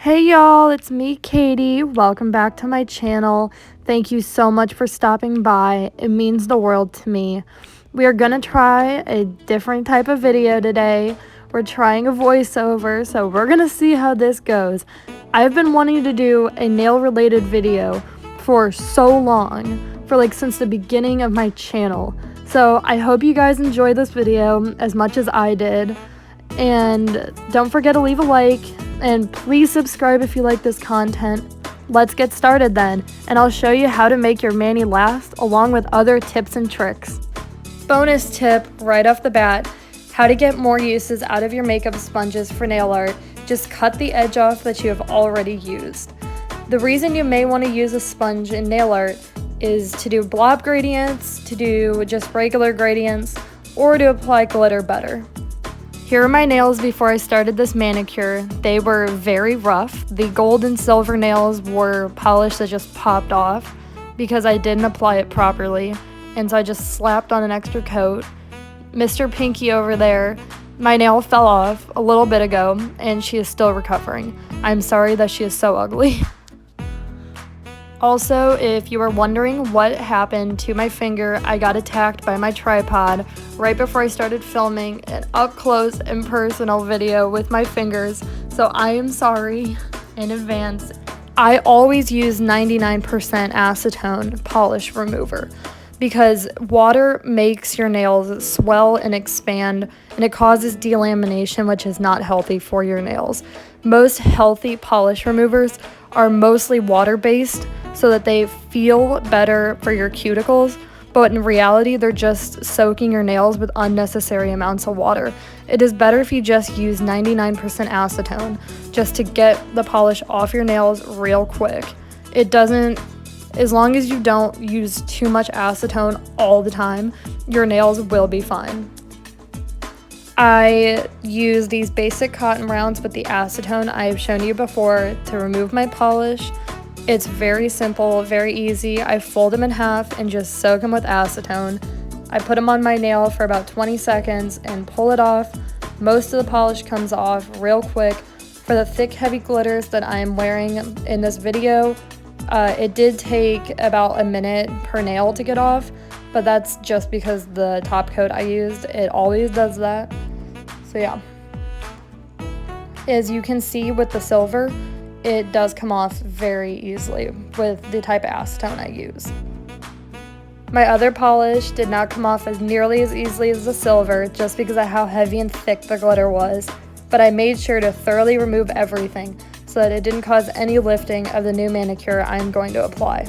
Hey y'all, it's me, Katie. Welcome back to my channel. Thank you so much for stopping by. It means the world to me. We are gonna try a different type of video today. We're trying a voiceover, so we're gonna see how this goes. I've been wanting to do a nail related video for so long, since the beginning of my channel. So I hope you guys enjoy this video as much as I did. And don't forget to leave a like, and please subscribe if you like this content. Let's get started then, and I'll show you how to make your mani last along with other tips and tricks. Bonus tip right off the bat, how to get more uses out of your makeup sponges for nail art. Just cut the edge off that you have already used. The reason you may want to use a sponge in nail art is to do blob gradients, to do just regular gradients, or to apply glitter better. Here are my nails before I started this manicure. They were very rough. The gold and silver nails were polish that just popped off because I didn't apply it properly, and so I just slapped on an extra coat. Mr. Pinky over there, my nail fell off a little bit ago and she is still recovering. I'm sorry that she is so ugly. Also, if you were wondering what happened to my finger, I got attacked by my tripod right before I started filming an up-close and personal video with my fingers, so I am sorry in advance. I always use 99% acetone polish remover because water makes your nails swell and expand, and it causes delamination, which is not healthy for your nails. Most healthy polish removers are mostly water-based so that they feel better for your cuticles, but in reality they're just soaking your nails with unnecessary amounts of water. It is better if you just use 99% acetone just to get the polish off your nails real quick. As long as you don't use too much acetone all the time, your nails will be fine. I use these basic cotton rounds with the acetone I have shown you before to remove my polish. It's very simple, very easy. I fold them in half and just soak them with acetone. I put them on my nail for about 20 seconds and pull it off. Most of the polish comes off real quick. For the thick, heavy glitters that I am wearing in this video, it did take about a minute per nail to get off, but that's just because the top coat I used, it always does that. So yeah. As you can see with the silver, it does come off very easily with the type of acetone I use. My other polish did not come off as nearly as easily as the silver just because of how heavy and thick the glitter was, but I made sure to thoroughly remove everything so that it didn't cause any lifting of the new manicure I'm going to apply.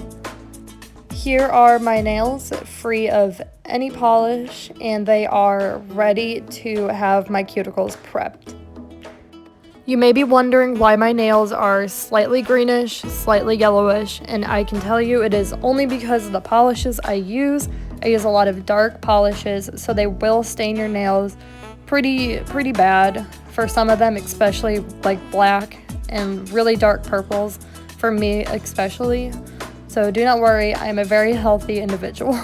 Here are my nails free of any polish, and they are ready to have my cuticles prepped. You may be wondering why my nails are slightly greenish, slightly yellowish, and I can tell you it is only because of the polishes I use. I use a lot of dark polishes, so they will stain your nails pretty bad for some of them, especially like black and really dark purples, for me especially. So do not worry, I am a very healthy individual.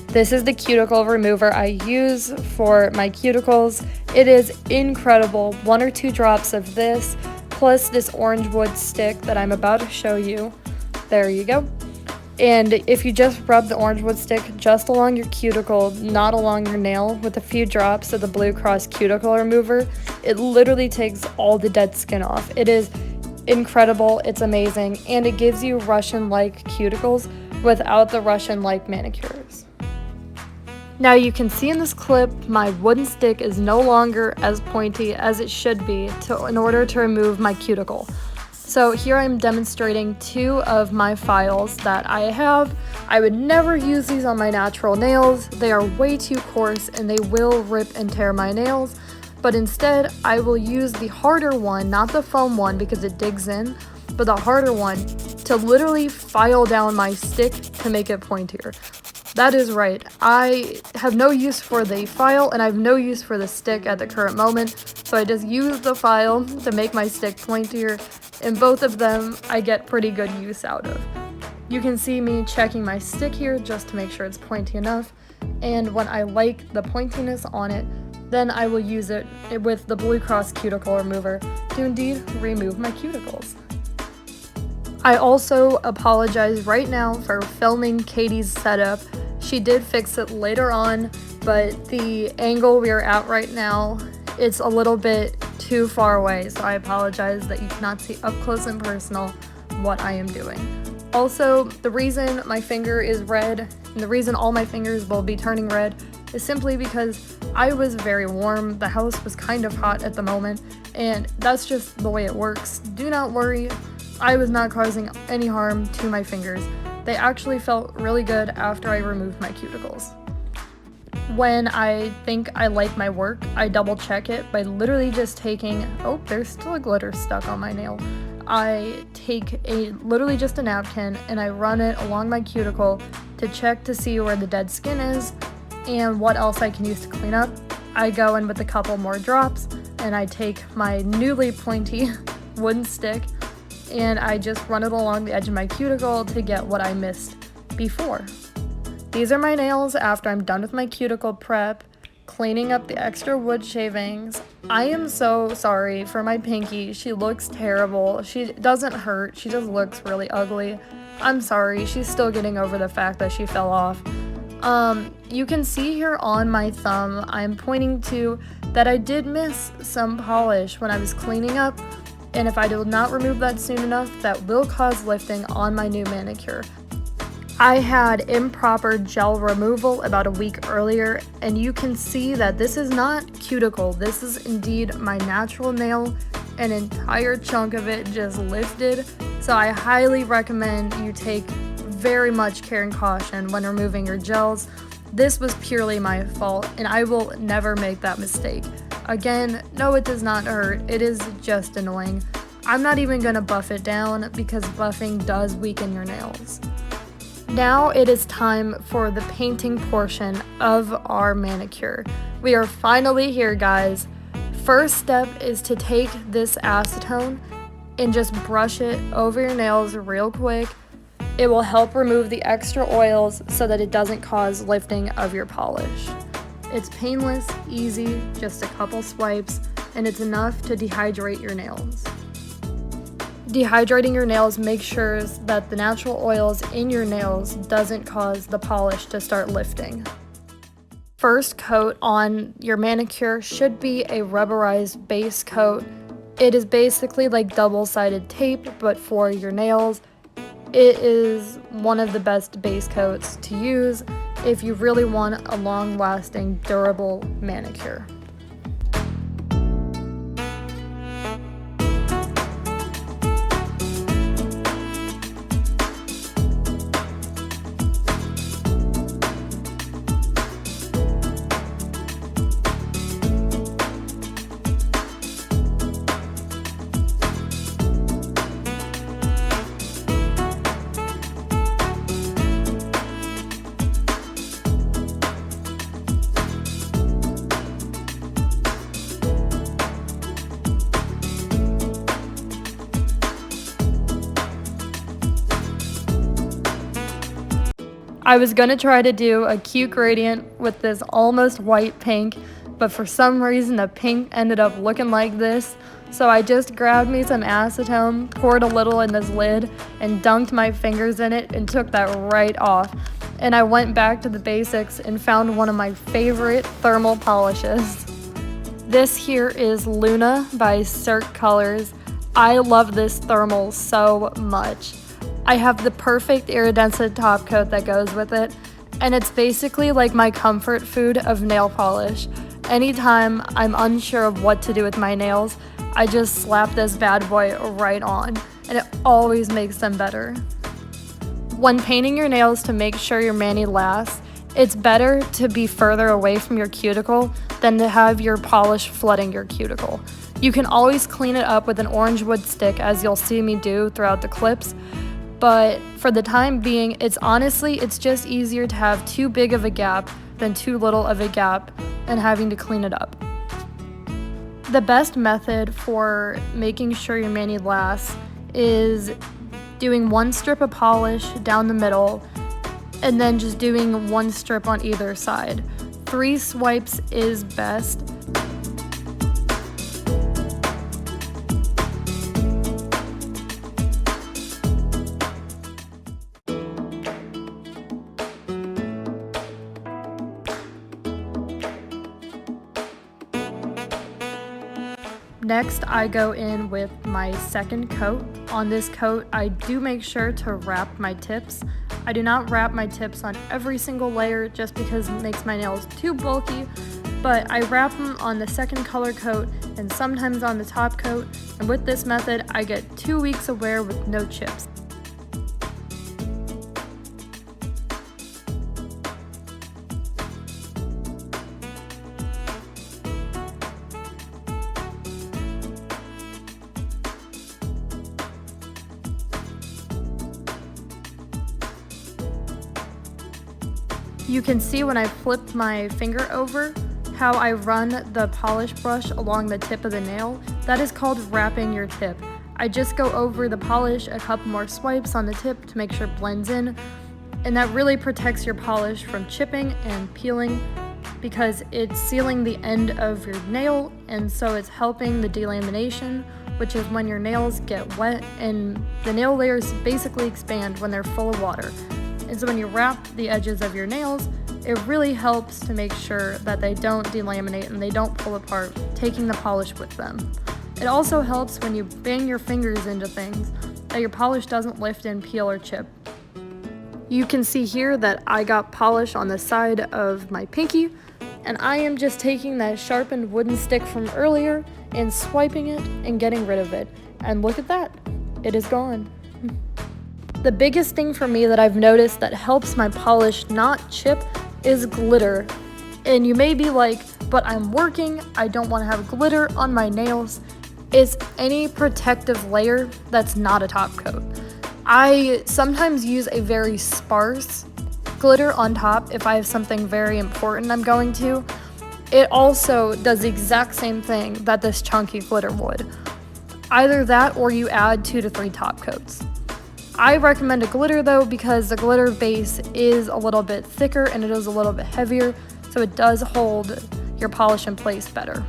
This is the cuticle remover I use for my cuticles. It is incredible. 1 or 2 drops of this, plus this orange wood stick that I'm about to show you. There you go. And if you just rub the orange wood stick just along your cuticle, not along your nail, with a few drops of the Blue Cross cuticle remover, it literally takes all the dead skin off. It is incredible, it's amazing, and it gives you Russian-like cuticles without the Russian-like manicures. Now you can see in this clip, my wooden stick is no longer as pointy as it should be in order to remove my cuticle. So here I'm demonstrating 2 of my files that I have. I would never use these on my natural nails. They are way too coarse and they will rip and tear my nails. But instead, I will use the harder one, not the foam one because it digs in, but the harder one to literally file down my stick to make it pointier. That is right. I have no use for the file and I have no use for the stick at the current moment, so I just use the file to make my stick pointier, and both of them I get pretty good use out of. You can see me checking my stick here just to make sure it's pointy enough, and when I like the pointiness on it, Then I will use it with the Blue Cross cuticle remover to indeed remove my cuticles. I also apologize right now for filming Katie's setup. She did fix it later on, but the angle we are at right now, it's a little bit too far away, so I apologize that you cannot see up close and personal what I am doing. Also, the reason my finger is red, and the reason all my fingers will be turning red, is simply because I was very warm. The house was kind of hot at the moment, and that's just the way it works. Do not worry, I was not causing any harm to my fingers. They actually felt really good after I removed my cuticles. When I think I like my work, I double check it by literally just taking, oh, there's still a glitter stuck on my nail. I take literally just a napkin and I run it along my cuticle to check to see where the dead skin is and what else I can use to clean up. I go in with a couple more drops and I take my newly pointy wooden stick and I just run it along the edge of my cuticle to get what I missed before. These are my nails after I'm done with my cuticle prep, cleaning up the extra wood shavings. I am so sorry for my pinky. She looks terrible. She doesn't hurt. She just looks really ugly. I'm sorry. She's still getting over the fact that she fell off. You can see here on my thumb, I'm pointing to that I did miss some polish when I was cleaning up. And if I do not remove that soon enough, that will cause lifting on my new manicure. I had improper gel removal about a week earlier, and you can see that this is not cuticle. This is indeed my natural nail. An entire chunk of it just lifted. So I highly recommend you take very much care and caution when removing your gels. This was purely my fault, and I will never make that mistake. Again, no, it does not hurt. It is just annoying. I'm not even gonna buff it down because buffing does weaken your nails. Now it is time for the painting portion of our manicure. We are finally here, guys. First step is to take this acetone and just brush it over your nails real quick. It will help remove the extra oils so that it doesn't cause lifting of your polish. It's painless, easy, just a couple swipes, and it's enough to dehydrate your nails. Dehydrating your nails makes sure that the natural oils in your nails doesn't cause the polish to start lifting. First coat on your manicure should be a rubberized base coat. It is basically like double-sided tape, but for your nails. It is one of the best base coats to use if you really want a long-lasting, durable manicure. I was gonna try to do a cute gradient with this almost white pink, but for some reason the pink ended up looking like this. So I just grabbed me some acetone, poured a little in this lid, and dunked my fingers in it and took that right off. And I went back to the basics and found one of my favorite thermal polishes. This here is Luna by Cirque Colors. I love this thermal so much. I have the perfect iridescent top coat that goes with it, and it's basically like my comfort food of nail polish. Anytime I'm unsure of what to do with my nails, I just slap this bad boy right on, and it always makes them better. When painting your nails to make sure your mani lasts, it's better to be further away from your cuticle than to have your polish flooding your cuticle. You can always clean it up with an orange wood stick, as you'll see me do throughout the clips. But for the time being, it's just easier to have too big of a gap than too little of a gap and having to clean it up. The best method for making sure your mani lasts is doing one strip of polish down the middle and then just doing one strip on either side. 3 swipes is best. Next, I go in with my second coat. On this coat, I do make sure to wrap my tips. I do not wrap my tips on every single layer just because it makes my nails too bulky, but I wrap them on the second color coat and sometimes on the top coat, and with this method, I get 2 weeks of wear with no chips. You can see when I flip my finger over how I run the polish brush along the tip of the nail. That is called wrapping your tip. I just go over the polish a couple more swipes on the tip to make sure it blends in, and that really protects your polish from chipping and peeling because it's sealing the end of your nail, and so it's helping the delamination, which is when your nails get wet and the nail layers basically expand when they're full of water. And so when you wrap the edges of your nails, it really helps to make sure that they don't delaminate and they don't pull apart, taking the polish with them. It also helps when you bang your fingers into things that your polish doesn't lift and peel or chip. You can see here that I got polish on the side of my pinky, and I am just taking that sharpened wooden stick from earlier and swiping it and getting rid of it. And look at that, it is gone. The biggest thing for me that I've noticed that helps my polish not chip is glitter. And you may be like, but I'm working, I don't want to have glitter on my nails. It's any protective layer that's not a top coat. I sometimes use a very sparse glitter on top if I have something very important I'm going to. It also does the exact same thing that this chunky glitter would. Either that or you add 2 to 3 top coats. I recommend a glitter though because the glitter base is a little bit thicker and it is a little bit heavier, so it does hold your polish in place better.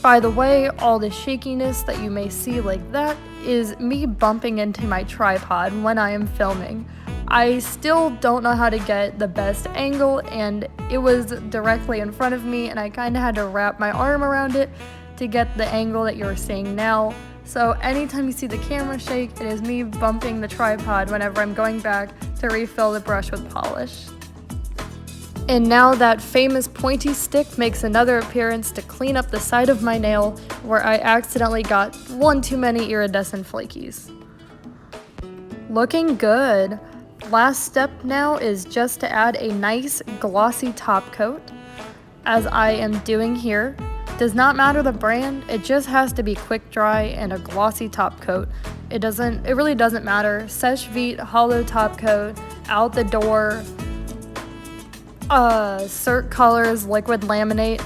By the way, all the shakiness that you may see like that is me bumping into my tripod when I am filming. I still don't know how to get the best angle, and it was directly in front of me and I kind of had to wrap my arm around it to get the angle that you're seeing now. So anytime you see the camera shake, it is me bumping the tripod whenever I'm going back to refill the brush with polish. And now that famous pointy stick makes another appearance to clean up the side of my nail where I accidentally got one too many iridescent flakies. Looking good. Last step now is just to add a nice glossy top coat, as I am doing here. Does not matter the brand, it just has to be quick dry and a glossy top coat. It really doesn't matter. Seche Vite hollow top coat, out the door, Cert Colors liquid laminate,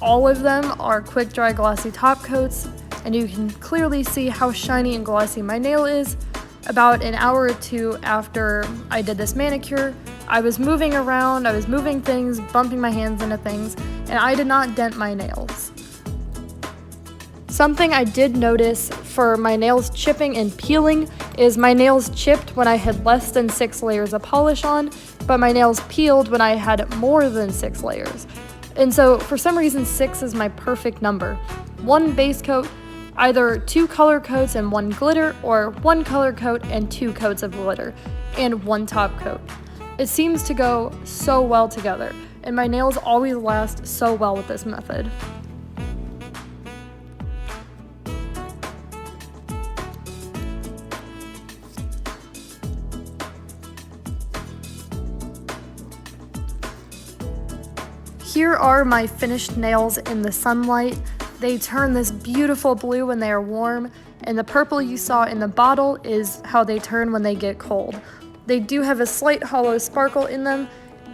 all of them are quick dry glossy top coats, and you can clearly see how shiny and glossy my nail is. About an hour or 2 after I did this manicure, I was moving around, I was moving things, bumping my hands into things, and I did not dent my nails. Something I did notice for my nails chipping and peeling is my nails chipped when I had less than 6 layers of polish on, but my nails peeled when I had more than 6 layers. And so for some reason 6 is my perfect number. 1 base coat, either 2 color coats and 1 glitter, or 1 color coat and 2 coats of glitter, and 1 top coat. It seems to go so well together, and my nails always last so well with this method. Here are my finished nails in the sunlight. They turn this beautiful blue when they are warm, and the purple you saw in the bottle is how they turn when they get cold. They do have a slight hollow sparkle in them,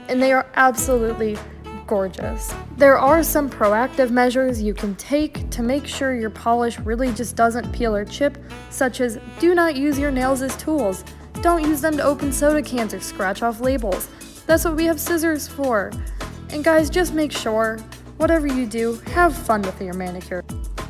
and they are absolutely gorgeous. There are some proactive measures you can take to make sure your polish really just doesn't peel or chip, such as do not use your nails as tools. Don't use them to open soda cans or scratch off labels. That's what we have scissors for. And guys, just make sure, whatever you do, have fun with your manicure.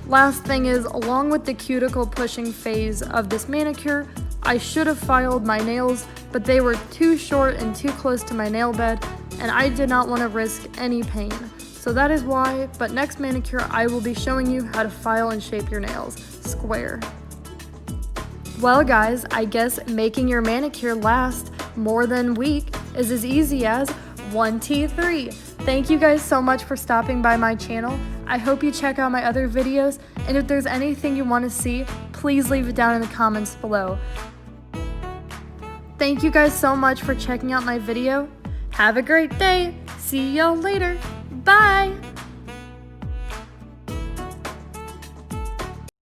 Last thing is, along with the cuticle pushing phase of this manicure, I should have filed my nails, but they were too short and too close to my nail bed, and I did not want to risk any pain. so that is why, but next manicure I will be showing you how to file and shape your nails square. Well guys, I guess making your manicure last more than a week is as easy as 1, 2, 3. Thank you guys so much for stopping by my channel. I hope you check out my other videos, and if there's anything you want to see, please leave it down in the comments below. Thank you guys so much for checking out my video. Have a great day. See y'all later. Bye.